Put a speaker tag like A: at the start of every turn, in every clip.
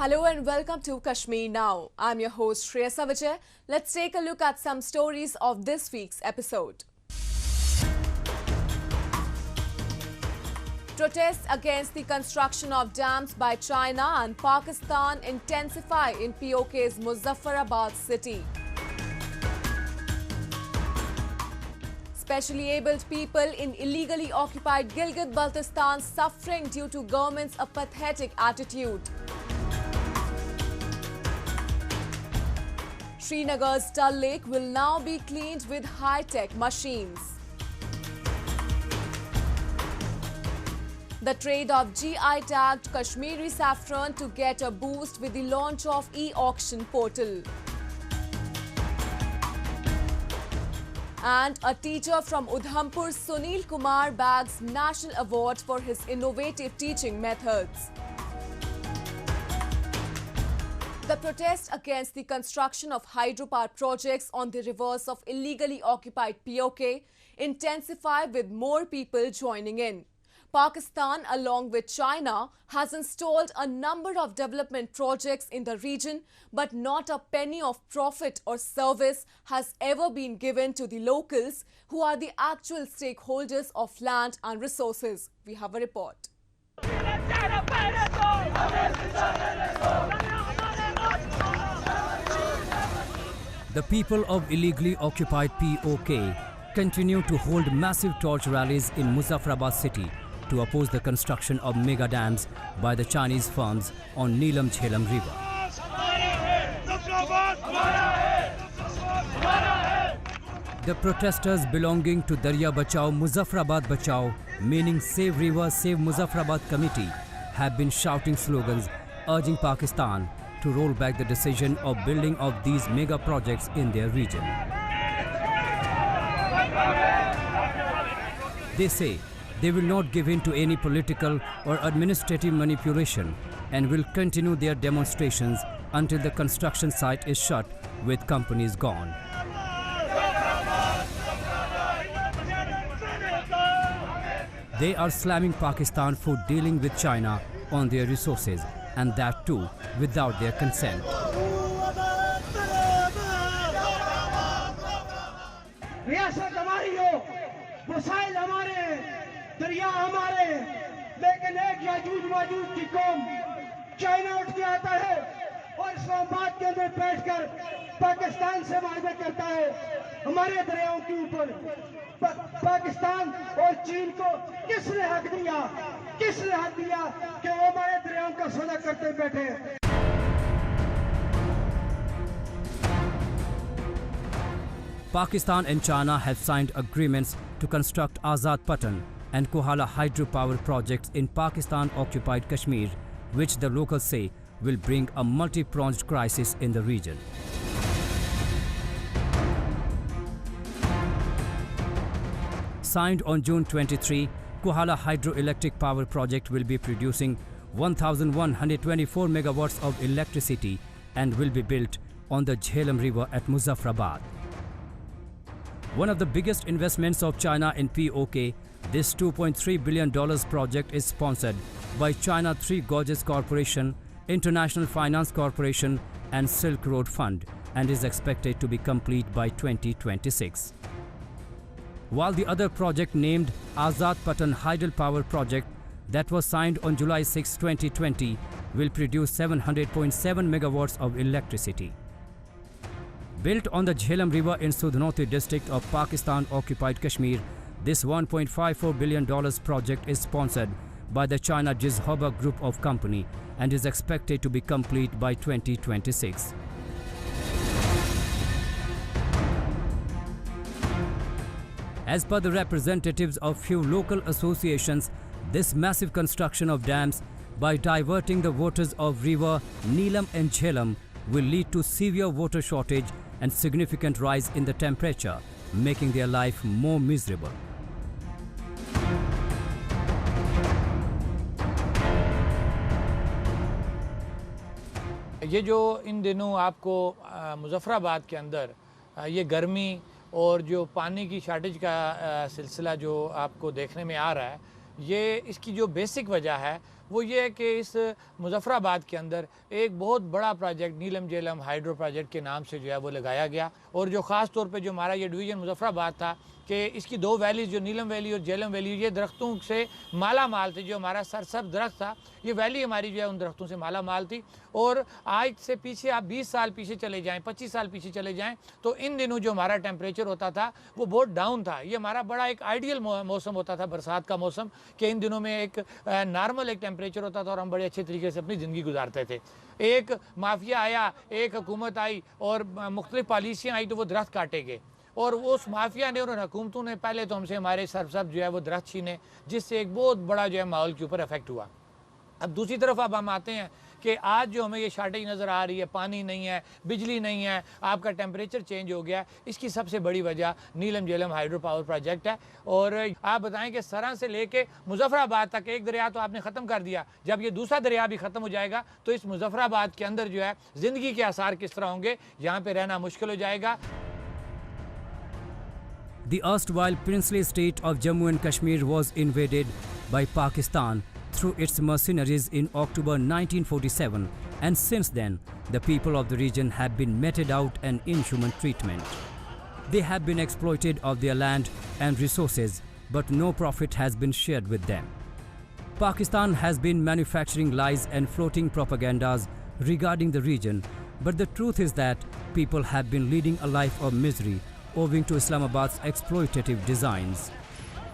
A: Hello and welcome to Kashmir Now. I'm your host Shreya Savajay. Let's take a look at some stories of this week's episode. Protests against the construction of dams by China and Pakistan intensify in POK's Muzaffarabad city. Specially abled people in illegally occupied Gilgit-Baltistan suffering due to government's apathetic attitude. Srinagar's Dal Lake will now be cleaned with high-tech machines. The trade of GI-tagged Kashmiri saffron to get a boost with the launch of e-auction portal. And a teacher from Udhampur, Sunil Kumar, bags National Award for his innovative teaching methods. The protest against the construction of hydropower projects on the rivers of illegally occupied POK intensify with more people joining in. Pakistan, along with China, has installed a number of development projects in the region, but not a penny of profit or service has ever been given to the locals, who are the actual stakeholders of land and resources. We have a report.
B: The people of illegally occupied POK continue to hold massive torch rallies in Muzaffarabad city to oppose the construction of mega dams by the Chinese firms on Neelam Jhelum River. The protesters belonging to Darya Bachao Muzaffarabad Bachao, meaning Save River Save Muzaffarabad Committee, have been shouting slogans urging Pakistan to roll back the decision of building of these mega projects in their region. They say they will not give in to any political or administrative manipulation and will continue their demonstrations until the construction site is shut with companies gone. They are slamming Pakistan for dealing with China on their resources, and that too without their consent.
C: रियासत हमारी हो, वसाइल हमारे हैं, दरिया हमारे हैं, लेकिन एक याजूज माजूज की कौम चाइना उठ के आता है और इस्लामाबाद के अंदर बैठकर पाकिस्तान से वायदे करता है हमारे दरियाओं के ऊपर। पाकिस्तान और चीन को किसने हक दिया कि वो हमारे दरियाओं का सौदा करते बैठे।
B: Pakistan and China have signed agreements to construct Azad Patan and Kohala hydropower projects in Pakistan-occupied Kashmir, which the locals say will bring a multi-pronged crisis in the region. Signed on June 23, Kohala hydroelectric power project will be producing 1,124 megawatts of electricity and will be built on the Jhelum River at Muzaffarabad. One of the biggest investments of China in POK, this $2.3 billion project is sponsored by China Three Gorges Corporation, International Finance Corporation and Silk Road Fund and is expected to be complete by 2026. While the other project named Azad Patan Hydropower Project that was signed on July 6, 2020 will produce 700.7 megawatts of electricity. Built on the Jhelum River in Sudhnoti district of Pakistan-occupied Kashmir, this $1.54 billion project is sponsored by the China Jizhoba Group of Company and is expected to be complete by 2026. As per the representatives of few local associations, this massive construction of dams by diverting the waters of river Neelam and Jhelum will lead to severe water shortage and significant rise in the temperature, making their life more miserable.
D: ये जो इन दिनों आपको मुज़फ़्फ़राबाद के अंदर ये गर्मी और जो पानी की शॉर्टेज का सिलसिला जो आपको देखने में आ रहा है, ये इसकी जो बेसिक वजह है वो ये है कि इस मुजफ्फराबाद के अंदर एक बहुत बड़ा प्रोजेक्ट नीलम झेलम हाइड्रो प्रोजेक्ट के नाम से जो है वो लगाया गया। और जो ख़ास तौर पे जो हमारा ये डिवीज़न मुजफ्फराबाद था कि इसकी दो वैलीज़ जो नीलम वैली और झेलम वैली ये दरख्तों से माला माल थी। जो हमारा सरसब्ज़ दरख्त था ये वैली हमारी जो है उन दरख्तों से माला माल थी। और आज से पीछे आप 20 साल पीछे चले जाएँ, 25 साल पीछे चले जाएँ तो इन दिनों जो हमारा टेम्परेचर होता था वो बहुत डाउन था। ये हमारा बड़ा एक आइडियल मौसम होता था, बरसात का मौसम, कि इन दिनों में एक नॉर्मल एक टेम्परेचर होता था और हम बड़े अच्छे तरीके से अपनी ज़िंदगी गुजारते थे। एक माफिया आया, एक हुकूमत आई और मुख्तलिफ पॉलिसियाँ आई तो वो दरख्त काटे गए और उस माफिया ने और हुकूमतों ने पहले तो हमसे हमारे सरसब्ज़ जो है वो दरख्त छीने, जिससे एक बहुत बड़ा जो है माहौल के ऊपर इफेक्ट हुआ। अब दूसरी तरफ अब हम आते हैं कि आज जो हमें ये शार्टेज नज़र आ रही है, पानी नहीं है, बिजली नहीं है, आपका टेम्परेचर चेंज हो गया, इसकी सबसे बड़ी वजह नीलम झेलम हाइड्रो पावर प्रोजेक्ट है। और आप बताएं कि सरहद से लेके मुजफ्फराबाद तक एक दरिया तो आपने ख़त्म कर दिया, जब ये दूसरा दरिया भी ख़त्म हो जाएगा तो इस मुजफ्फराबाद के अंदर जो है ज़िंदगी के आसार किस तरह होंगे, यहाँ पर रहना मुश्किल हो जाएगा।
B: The erstwhile princely state of Jammu and Kashmir was invaded by Pakistan through its mercenaries in October 1947, and since then, the people of the region have been meted out and inhuman treatment. They have been exploited of their land and resources, but no profit has been shared with them. Pakistan has been manufacturing lies and floating propagandas regarding the region, but the truth is that people have been leading a life of misery owing to Islamabad's exploitative designs.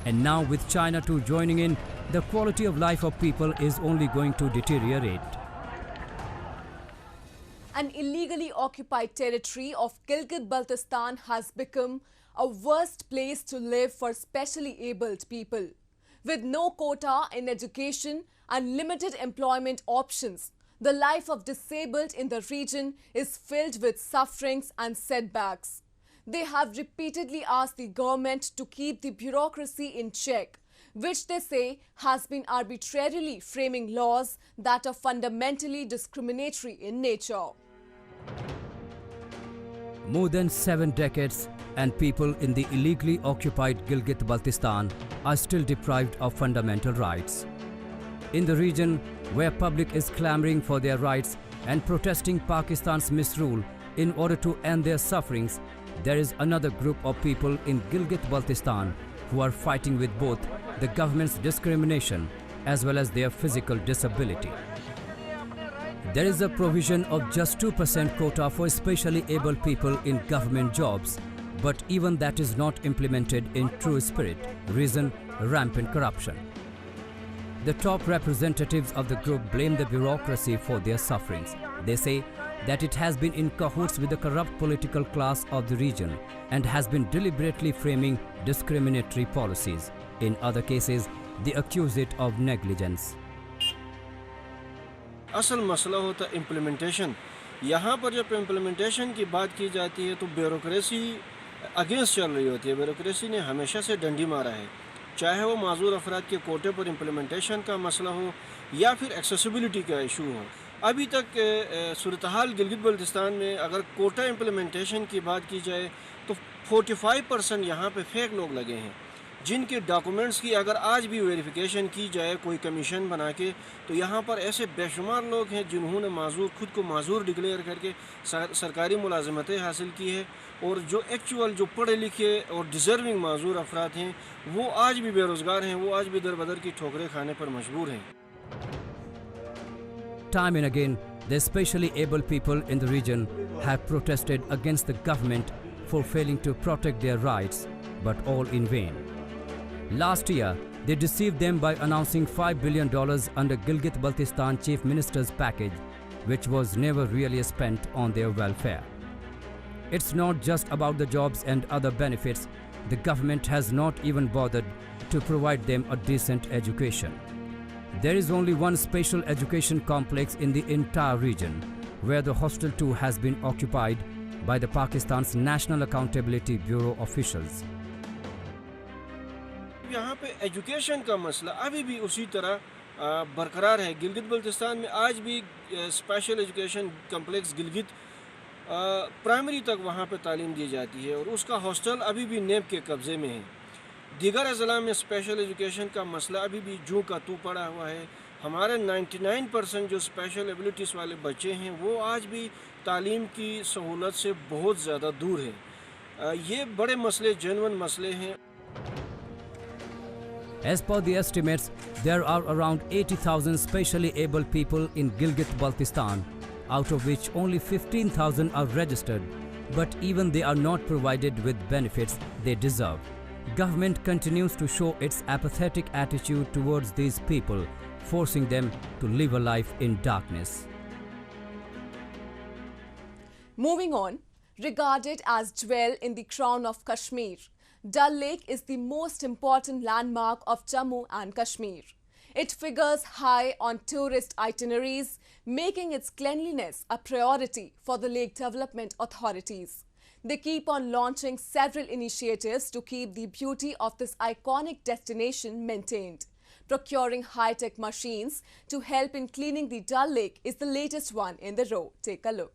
B: And now with China too joining in, the quality of life of people is only going to deteriorate.
A: An illegally occupied territory of Gilgit-Baltistan has become a worst place to live for specially abled people. With no quota in education and limited employment options, the life of disabled in the region is filled with sufferings and setbacks. They have repeatedly asked the government to keep the bureaucracy in check, which they say has been arbitrarily framing laws that are fundamentally discriminatory in nature.
B: More than 7 decades and people in the illegally occupied Gilgit-Baltistan are still deprived of fundamental rights. In the region where public is clamoring for their rights and protesting Pakistan's misrule in order to end their sufferings, there is another group of people in Gilgit-Baltistan who are fighting with both the government's discrimination as well as their physical disability. There is a provision of just 2% quota for specially able people in government jobs, but even that is not implemented in true spirit. Reason: rampant corruption. The top representatives of the group blame the bureaucracy for their sufferings. They say that it has been in cahoots with the corrupt political class of the region and has been deliberately framing discriminatory policies. In other cases, they accuse it of negligence.
E: असल मसला होता है implementation. यहाँ पर जब implementation की बात की जाती है तो ब्यूरोक्रेसी अगेंस्ट चल रही होती है। ब्यूरोक्रेसी ने हमेशा से डंडी मारा है, चाहे वो माजूर अफराद के कोटे पर इम्प्लीमेंटेशन का मसला हो या फिर एक्सेसिबिलिटी का इशू हो। अभी तक सूरत हाल गिलगित-बल्तिस्तान में अगर कोटा इम्प्लीमेंटेशन की बात की जाए तो 45% यहाँ पे फेक लोग लगे हैं, जिनके डॉक्यूमेंट्स की अगर आज भी वेरिफिकेशन की जाए कोई कमीशन बना के, तो यहाँ पर ऐसे बेशुमार लोग हैं जिन्होंने खुद को माजूर डिक्लेयर करके सरकारी मुलाजमतें हासिल की है, और जो एक्चुअल जो पढ़े लिखे और डिज़र्विंग माजूर अफराद हैं वो आज भी बेरोज़गार हैं, वो आज भी दर बदर की ठोकरें खाने पर मजबूर हैं।
B: Time and again, the specially able people in the region have protested against the government for failing to protect their rights, but all in vain. Last year, they deceived them by announcing $5 billion under Gilgit-Baltistan Chief Minister's package, which was never really spent on their welfare. It's not just about the jobs and other benefits. The government has not even bothered to provide them a decent education. There is only one special education complex in the entire region, where the hostel too has been occupied by the Pakistan's National Accountability Bureau officials.
E: यहाँ पे education का मसला अभी भी उसी तरह बरकरार है। गिलगित-बल्तिस्तान में आज भी special education complex Gilgit primary तक वहाँ पे तालीम दी जाती है और उसका हॉस्टल अभी भी नेब के कब्ज़े में है। दीगर अज़ला में स्पेशल एजुकेशन का मसला अभी भी जूं का तू पड़ा हुआ है। हमारे 99% जो स्पेशल एबिलिटीज़ वाले बच्चे हैं वो आज भी तालीम की सहूलत से बहुत ज़्यादा दूर है। ये बड़े मसले, जेन्युइन मसले हैं।
B: As per the estimates, there are around 80,000 specially able people in Gilgit-Baltistan, out of which only 15,000 are registered. But even they are not provided with benefits they deserve. Government continues to show its apathetic attitude towards these people, forcing them to live a life in darkness.
A: Moving on, regarded as jewel in the crown of Kashmir, Dal Lake is the most important landmark of Jammu and Kashmir. It figures high on tourist itineraries, making its cleanliness a priority for the lake development authorities. They keep on launching several initiatives to keep the beauty of this iconic destination maintained. Procuring high-tech machines to help in cleaning the Dal Lake is the latest one in the row. Take a look.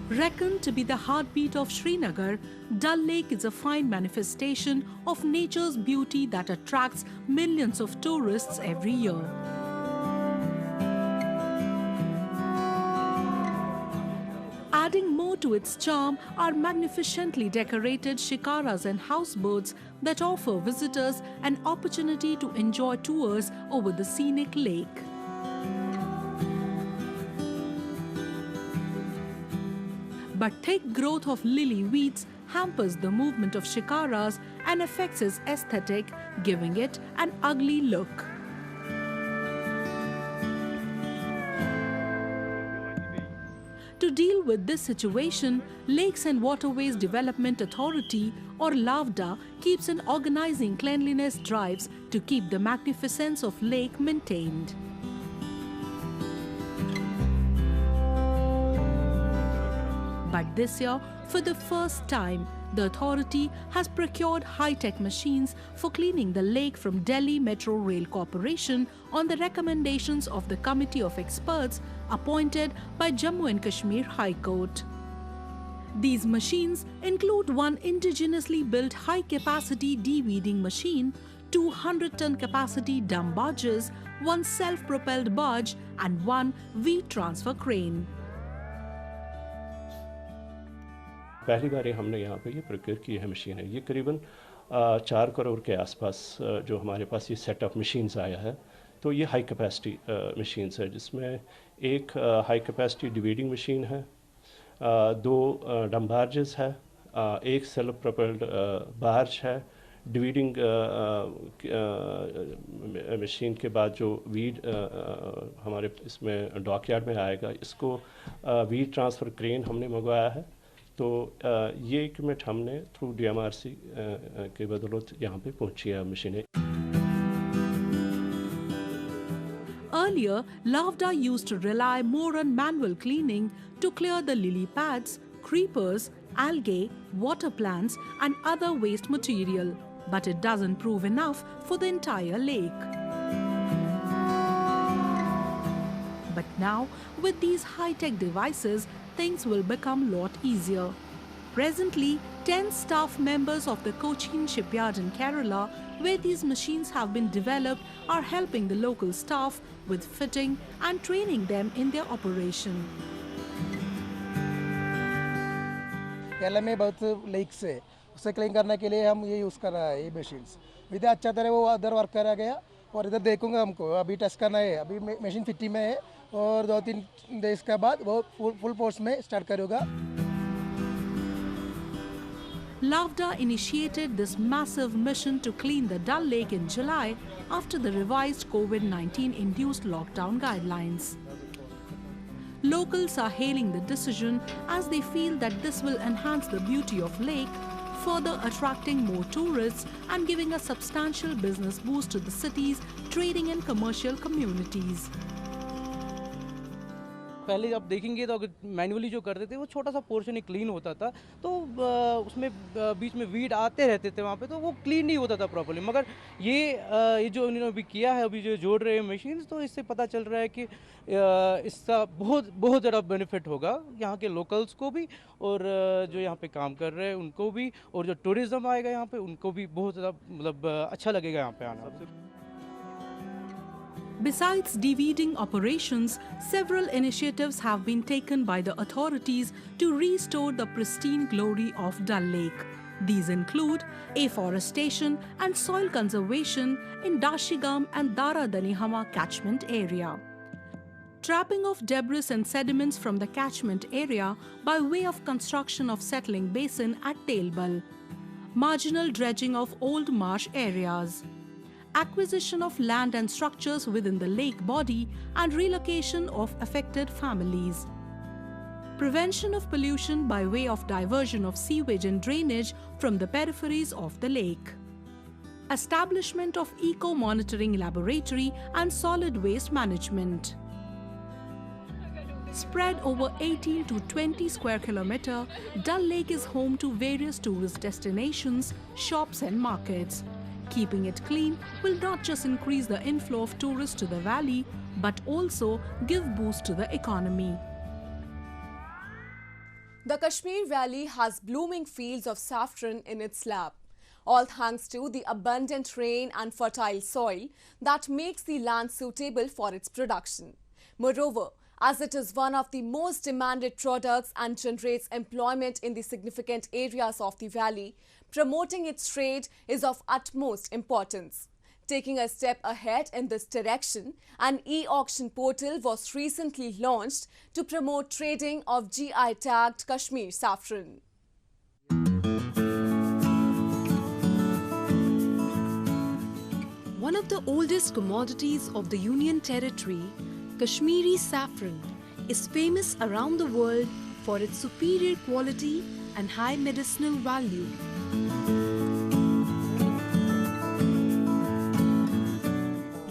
F: Reckoned to be the heartbeat of Srinagar, Dal Lake is a fine manifestation of nature's beauty that attracts millions of tourists every year. Adding more to its charm are magnificently decorated shikaras and houseboats that offer visitors an opportunity to enjoy tours over the scenic lake. But thick growth of lily weeds hampers the movement of shikaras and affects its aesthetic, giving it an ugly look. To deal with this situation, Lakes and Waterways Development Authority or LAVDA keeps on organizing cleanliness drives to keep the magnificence of lake maintained. But this year, for the first time, the authority has procured high-tech machines for cleaning the lake from Delhi Metro Rail Corporation on the recommendations of the committee of experts appointed by Jammu and Kashmir High Court. These machines include one indigenously built high-capacity de-weeding machine, 200-ton capacity dump barges, one self-propelled barge and one weed transfer crane.
G: पहली बार हमने यहाँ पे ये procure की है machine है। ये करीबन 4 करोड़ के आसपास जो हमारे पास ये सेट ऑफ मशीन्स आया है। तो ये हाई कैपेसिटी मशीन्स है जिसमें एक हाई कैपेसिटी डिवीडिंग मशीन है, 2 डंप बार्जेस है, एक सेल्फ प्रोपेल्ड बार्ज है। डिवीडिंग मशीन के बाद जो वीड हमारे इसमें डॉकयार्ड में आएगा, इसको वीड ट्रांसफ़र क्रेन हमने मंगवाया है। तो ये इक्विपमेंट हमने थ्रू DMRC के बदौलत यहाँ पे पहुँची है मशीनें।
F: Earlier, LAVDA used to rely more on manual cleaning to clear the lily pads, creepers, algae, water plants and other waste material. But it doesn't prove enough for the entire lake. But now, with these high-tech devices, things will become a lot easier. Presently, 10 staff members of the Cochin shipyard in Kerala, where these machines have been developed, are helping the local staff with fitting and training them in their operation.
H: Kerala में बहुत lakes है, उसे clean करने के लिए हम ये use कर रहे हैं ये मशीन्स। इधर अच्छा तरह वो अदर वर्क करा गया और इधर देखूंगा हमको अभी टेस्ट करना है। अभी मशीन 50 में है और 2-3 डेज के बाद वो फुल फोर्स में स्टार्ट करेगा।
F: LAVDA initiated this massive mission to clean the Dal Lake in July after the revised COVID-19 induced lockdown guidelines. Locals are hailing the decision as they feel that this will enhance the beauty of lake, further attracting more tourists and giving a substantial business boost to the city's trading and commercial communities.
I: पहले आप देखेंगे तो अगर manually जो करते थे वो छोटा सा पोर्शन ही क्लीन होता था, तो उसमें बीच में वीड आते रहते थे वहाँ पे, तो वो क्लीन नहीं होता था प्रॉपर्ली। मगर ये जो उन्होंने अभी किया है, अभी जो जोड़ रहे हैं मशीन, तो इससे पता चल रहा है कि इसका बहुत बहुत ज़्यादा बेनिफिट होगा यहाँ के लोकल्स को भी, और जो यहाँ पे काम कर रहे हैं उनको भी, और जो टूरिज़्म आएगा यहाँ पे उनको भी बहुत ज़्यादा मतलब अच्छा लगेगा यहाँ पे आना।
F: Besides deweeding operations, several initiatives have been taken by the authorities to restore the pristine glory of Dal Lake. These include afforestation and soil conservation in Dashigam and Dara-Danihama catchment area, trapping of debris and sediments from the catchment area by way of construction of settling basin at Telbal, marginal dredging of old marsh areas, acquisition of land and structures within the lake body and relocation of affected families, prevention of pollution by way of diversion of sewage and drainage from the peripheries of the lake, establishment of eco-monitoring laboratory and solid waste management. Spread over 18 to 20 square kilometer, Dal Lake is home to various tourist destinations, shops and markets. Keeping it clean will not just increase the inflow of tourists to the valley, but also give boost to the economy.
A: The Kashmir Valley has blooming fields of saffron in its lap, all thanks to the abundant rain and fertile soil that makes the land suitable for its production. Moreover, as it is one of the most demanded products and generates employment in the significant areas of the valley, promoting its trade is of utmost importance. Taking a step ahead in this direction, an e-auction portal was recently launched to promote trading of GI-tagged Kashmir saffron.
J: One of the oldest commodities of the Union Territory, Kashmiri saffron, is famous around the world for its superior quality and high medicinal value.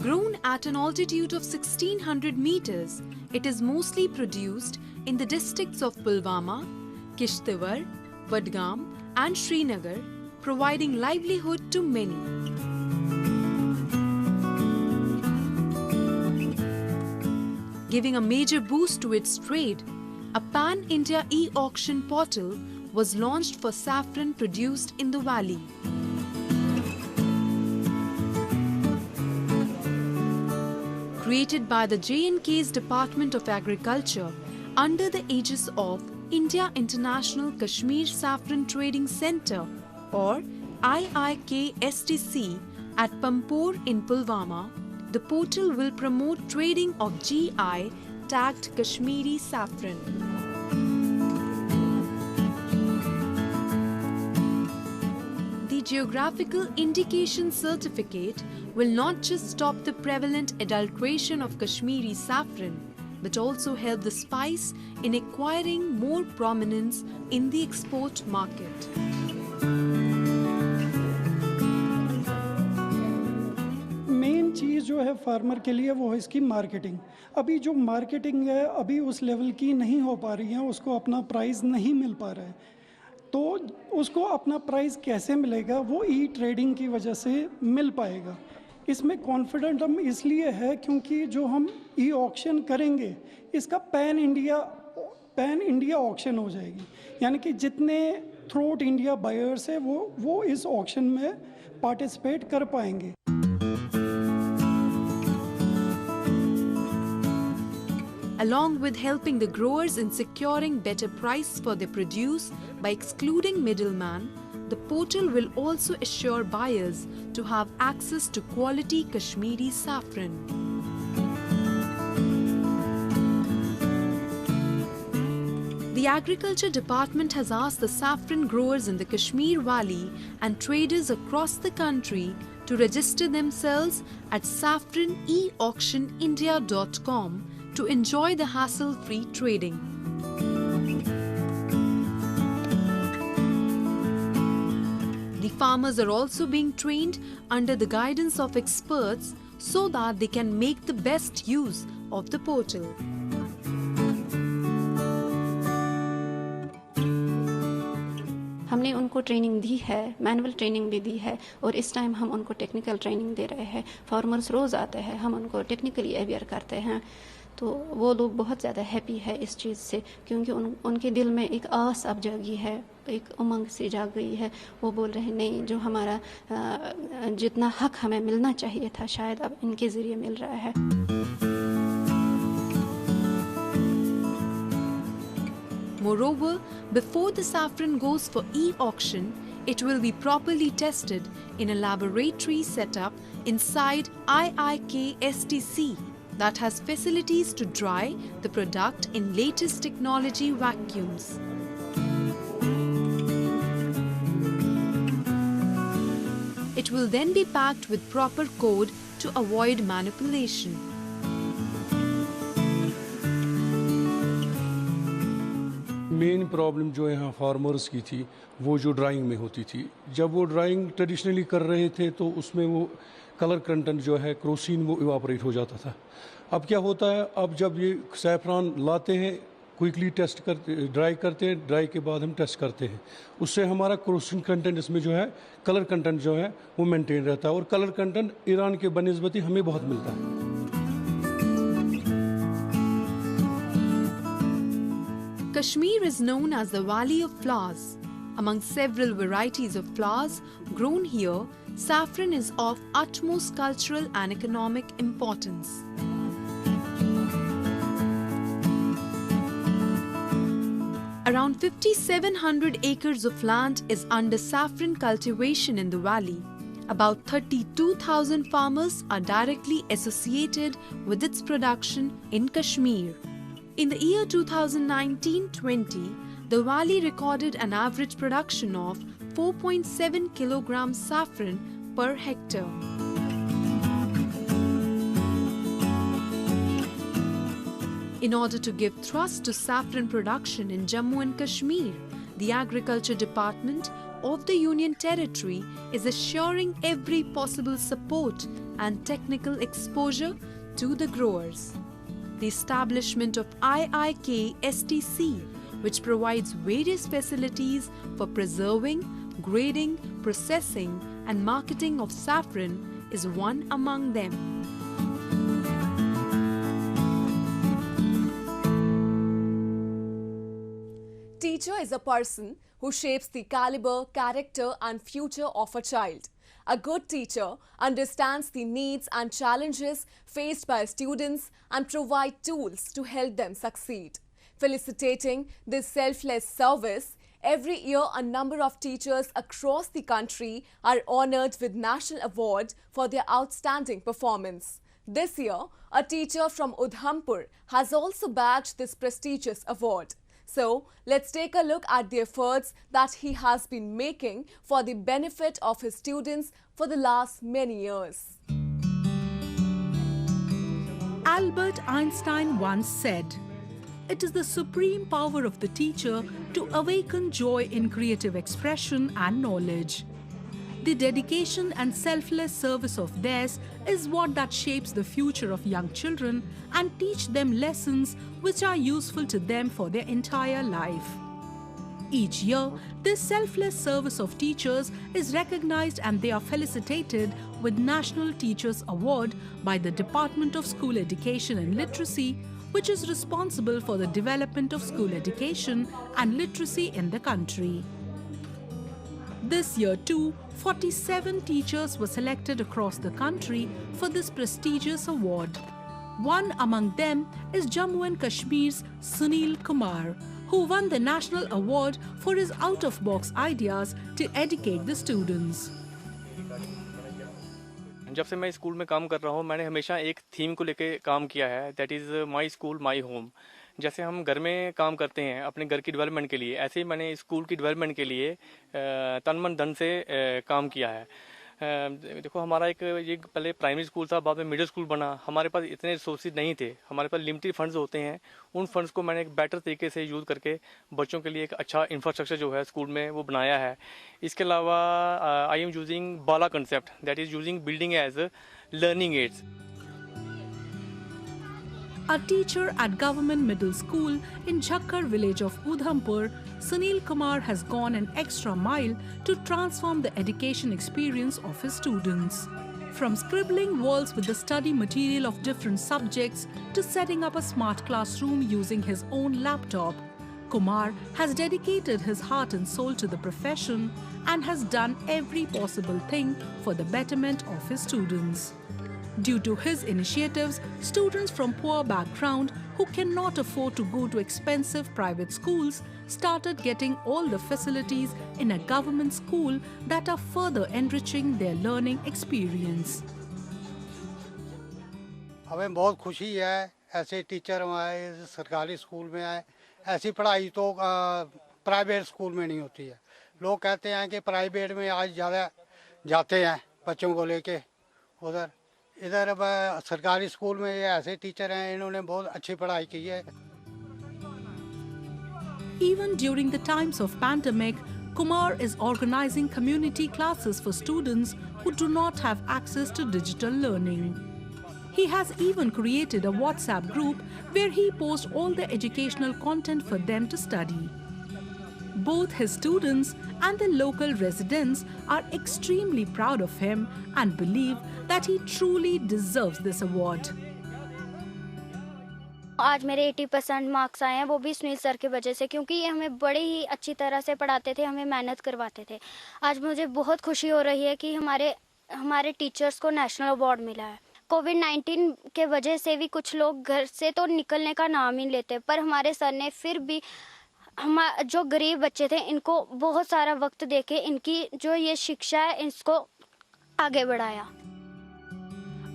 J: Grown at an altitude of 1600 meters, it is mostly produced in the districts of Pulwama, Kishtawar, Vadgam and Srinagar, providing livelihood to many. Giving a major boost to its trade, a pan-India e-auction portal was launched for saffron produced in the valley. Created by the J&K's Department of Agriculture under the aegis of India International Kashmir Saffron Trading Centre or IIKSTC at Pampore in Pulwama, the portal will promote trading of GI-tagged Kashmiri saffron. The Geographical Indication Certificate will not just stop the prevalent adulteration of Kashmiri saffron, but also help the spice in acquiring more prominence in the export market.
K: Main चीज़ जो है farmer के लिए वो है इसकी marketing. अभी जो मार्केटिंग है अभी उस लेवल की नहीं हो पा रही है, उसको अपना प्राइस नहीं मिल पा रहा है। तो उसको अपना प्राइस कैसे मिलेगा, वो ई ट्रेडिंग की वजह से मिल पाएगा। इसमें कॉन्फिडेंट हम इसलिए है क्योंकि जो हम ई ऑक्शन करेंगे इसका पैन इंडिया ऑक्शन हो जाएगी, यानी कि जितने थ्रू इंडिया बायर्स है वो इस ऑक्शन में पार्टिसिपेट कर पाएंगे।
J: Along with helping the growers in securing better price for their produce by excluding middlemen, the portal will also assure buyers to have access to quality Kashmiri saffron. The Agriculture Department has asked the saffron growers in the Kashmir Valley and traders across the country to register themselves at saffroneauctionindia.com to enjoy the hassle-free trading. The farmers are also being trained under the guidance of experts so that they can make the best use of the portal.
L: हमने उनको training दी है, manual training भी दी है, और इस time हम उनको technical training दे रहे हैं। फार्मर्स रोज़ आते हैं, हम उनको टेक्निकली अवेयर करते हैं, तो वो लोग बहुत ज़्यादा हैप्पी है इस चीज़ से, क्योंकि उनके दिल में एक आस अब जागी है, एक उमंग सी जाग गई है। वो बोल रहे हैं नहीं, जो हमारा जितना हक हमें मिलना चाहिए था शायद अब इनके ज़रिए मिल रहा है।
J: Moreover, before the saffron goes for e-auction, it will be properly tested in a laboratory set up inside IIK-STC that has facilities to dry the product in latest technology vacuums. It will then be packed with proper code to avoid manipulation.
M: Main problem जो यहाँ farmers की थी वो जो drawing में होती थी, जब वो ड्राइंग ट्रेडिशनली कर रहे थे तो उसमें वो कलर कंटेंट जो है क्रोसिन वो इवापोरेट हो जाता था। अब क्या होता है, अब जब ये सैफरान लाते हैं क्विकली टेस्ट करते, ड्राई करते हैं, ड्राई के बाद हम टेस्ट करते हैं, उससे हमारा क्रोसिन कंटेंट इसमें जो है, कलर कंटेंट जो है वो मेंटेन रहता है, और कलर कंटेंट ईरान के बनिस्बती हमें बहुत मिलता है।
J: Kashmir is known as the Valley of Flowers. Among several varieties of flowers grown here, saffron is of utmost cultural and economic importance. Around 5,700 acres of land is under saffron cultivation in the valley. About 32,000 farmers are directly associated with its production in Kashmir. In the year 2019-20, the valley recorded an average production of 4.7 kilograms saffron per hectare. In order to give thrust to saffron production in Jammu and Kashmir, the Agriculture Department of the Union Territory is assuring every possible support and technical exposure to the growers. The establishment of IIK-STC, which provides various facilities for preserving, grading, processing and marketing of saffron, is one among them.
A: Teacher is a person who shapes the caliber, character and future of a child. A good teacher understands the needs and challenges faced by students and provides tools to help them succeed. Felicitating this selfless service, every year a number of teachers across the country are honoured with national award for their outstanding performance. This year, a teacher from Udhampur has also bagged this prestigious award. So, let's take a look at the efforts that he has been making for the benefit of his students for the last many years.
F: Albert Einstein once said, "It is the supreme power of the teacher to awaken joy in creative expression and knowledge." The dedication and selfless service of theirs is what that shapes the future of young children and teach them lessons which are useful to them for their entire life. Each year, this selfless service of teachers is recognized and they are felicitated with National Teachers Award by the Department of School Education and Literacy, which is responsible for the development of school education and literacy in the country. This year too, 47 teachers were selected across the country for this prestigious award. One among them is Jammu and Kashmir's Sunil Kumar, who won the national award for his out-of-box ideas to educate the students.
N: जब से मैं school में काम कर रहा हूँ, मैंने हमेशा एक थीम को लेके काम किया है, that is my school my home. जैसे हम घर में काम करते हैं अपने घर की डेवलपमेंट के लिए, ऐसे ही मैंने स्कूल की डेवलपमेंट के लिए तन मन धन से काम किया है। देखो, हमारा एक ये पहले प्राइमरी स्कूल था, बाद में मिडिल स्कूल बना। हमारे पास इतने रिसोर्सेज नहीं थे, हमारे पास लिमिटेड फंड्स होते हैं। उन फंड्स को मैंने एक बेटर तरीके से यूज़ करके बच्चों के लिए एक अच्छा इंफ्रास्ट्रक्चर जो है स्कूल में वो बनाया है। इसके अलावा I am using BaLA concept, that is using building as learning aids.
F: A teacher at Government Middle School in Jhakkar village of Udhampur, Sunil Kumar has gone an extra mile to transform the education experience of his students. From scribbling walls with the study material of different subjects to setting up a smart classroom using his own laptop, Kumar has dedicated his heart and soul to the profession and has done every possible thing for the betterment of his students. Due to his initiatives, students from poor background who cannot afford to go to expensive private schools started getting all the facilities in a government school that are further enriching their learning experience.
O: हमें बहुत खुशी है ऐसे teacher हमारे सरकारी school में आए। ऐसी पढ़ाई तो प्राइवेट स्कूल में नहीं होती है। लोग कहते हैं कि प्राइवेट में आज ज़्यादा जाते हैं बच्चों को लेके उधर, इधर सरकारी स्कूल में ये ऐसे टीचर हैं, इन्होंने बहुत अच्छी पढ़ाई की है।
F: Even during the times of pandemic, Kumar is organizing community classes for students who do not have access to digital learning. He has even created a WhatsApp group where he posts all the educational content for them to study. Both his students and the local residents are extremely proud of him and believe that he truly deserves this award.
P: आज मेरे 80% marks आए हैं, वो भी Sunil sir की वजह से, क्योंकि ये हमें बड़े ही अच्छी तरह से पढ़ाते थे, हमें मेहनत करवाते थे। आज मुझे बहुत खुशी हो रही है कि हमारे टीचर्स को नेशनल अवार्ड मिला है। कोविड-19 के वजह से भी कुछ लोग घर से तो निकलने का नाम ही लेते, पर हमारे सर ने फिर भी जो गरीब बच्चे थे इनको बहुत सारा वक्त देके इनकी जो ये शिक्षा है इसको आगे बढ़ाया।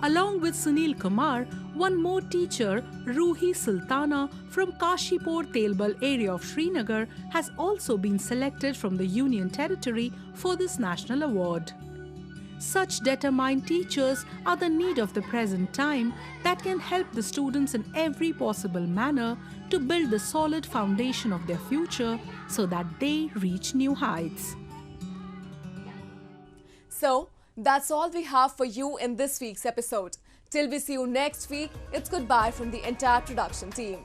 F: Along with Sunil Kumar, one more teacher, Ruhi Sultana from Kashipur Telbal area of Srinagar, has also been selected from the Union Territory for this national award. Such determined teachers are the need of the present time that can help the students in every possible manner to build the solid foundation of their future so that they reach new heights.
A: So, that's all we have for you in this week's episode. Till we see you next week, it's goodbye from the entire production team.